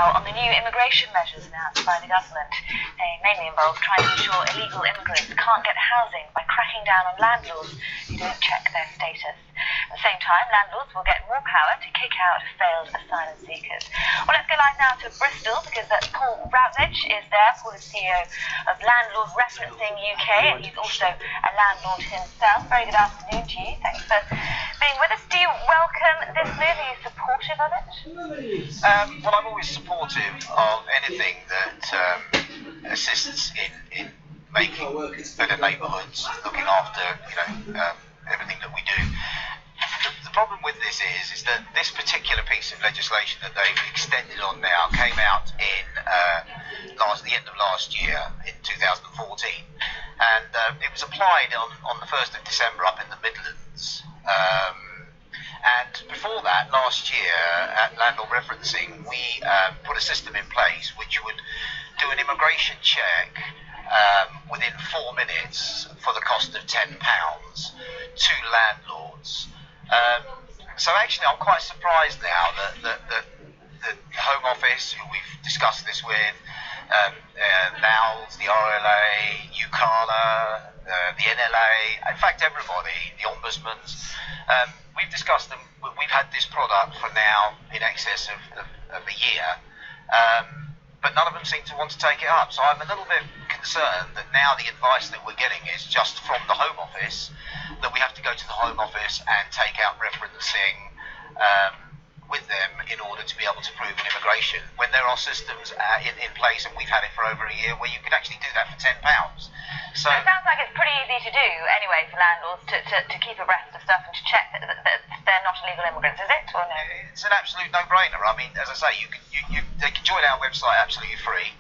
On the new immigration measures announced by the government. They mainly involve trying to ensure illegal immigrants can't get housing by cracking down on landlords who don't check their status. At the same time, landlords will get more power to kick out failed asylum seekers. Well, let's go live now to Bristol because Paul Routledge is there. Paul is CEO of Landlord Referencing UK, and he's also a landlord himself. Very good afternoon to you. Thanks for being with us. Do you welcome this move? Are you supportive of it? Well, I'm always supportive of anything that assists in making better neighbourhoods, looking after everything that we do. The problem with this is that this particular piece of legislation that they've extended on now came out in the end of last year, in 2014, and it was applied on the 1st of December up in the Midlands. And before that, last year at Landlord Referencing, we put a system in place which would do an immigration check within 4 minutes for the cost of £10 to landlords. So actually, I'm quite surprised now that the Home Office, who we've discussed this with, NALS, the RLA, UCALA, the NLA, in fact everybody, the ombudsmans, we've discussed them. We've had this product for now in excess of a year, but none of them seem to want to take it up. So I'm a little bit concerned that now the advice that we're getting is just from the Home Office, that we have to go to the Home Office and take out referencing with them in order to be able to prove an immigration, when there are systems in place, and we've had it for over a year, where you can actually do that for £10. So it sounds like it's pretty easy to do anyway for landlords to keep abreast of stuff and to check that they're not illegal immigrants, is it, or no? It's an absolute no-brainer. I mean, as I say, they can join our website absolutely free.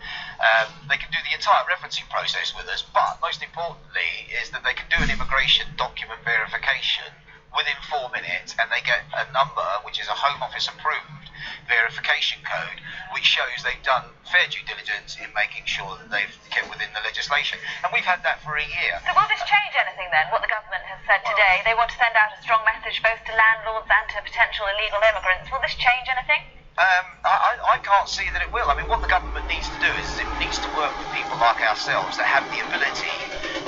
They can do the entire referencing process with us, but most importantly is that they can do an immigration document verification within 4 minutes, and they get a number which is a Home Office approved verification code, which shows they've done fair due diligence in making sure that they've kept within the legislation. And we've had that for a year. So will this change anything then, what the government has said today? They want to send out a strong message both to landlords and to potential illegal immigrants. Will this change anything? I can't see that it will. I mean, what the government needs to do is it needs to work with people like ourselves that have the ability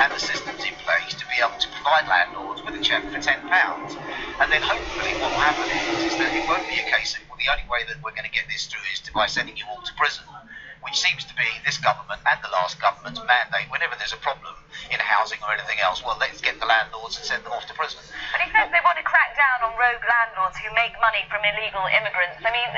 and the systems in place to be able to provide landlords with a cheque for £10. And then hopefully what will happen is that it won't be a case of, well, the only way that we're going to get this through is by sending you all to prison, which seems to be this government and the last government's mandate. Whenever there's a problem in housing or anything else, well, let's get the landlords and send them off to prison. But he says they want to crack down on rogue landlords who make money from illegal immigrants. I mean,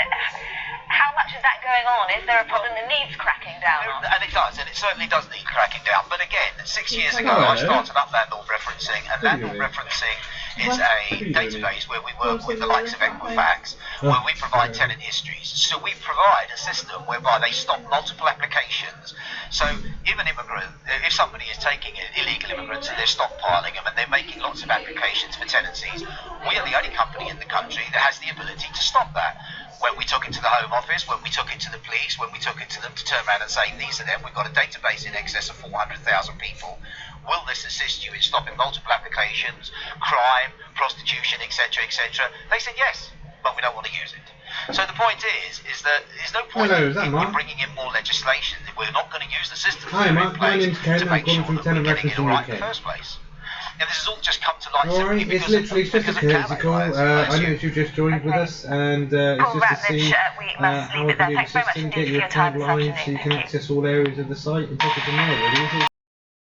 how much is that going on? Is there a problem that needs cracking down on? And it does, and it certainly does need cracking down. But again, 6 years ago, I started up Landlord Referencing, and Landlord Referencing is a database where we work with the likes of Equifax, where we provide tenant histories. So we provide a system whereby they stop multiple applications. So if somebody is taking illegal immigrants and they're stockpiling them and they're making lots of applications for tenancies, we are the only company in the country that has the ability to stop that. When we took it to the Home Office, when we took it to the police, when we took it to them to turn around and say, these are them, we've got a database in excess of 400,000 people. Will this assist you in stopping multiple applications, crime, prostitution, etc., etc.? They said yes, but we don't want to use it. So the point is that there's no point in bringing in more legislation if we're not going to use the systems that are in place to make sure that we're getting it all right in the first place. Now, this has all just come to light simply because it's literally just a courtesy call. I know that you just joined with us, and it's just to see how we can do the system, get your tag line so you can access all areas of the site and take it from there, really.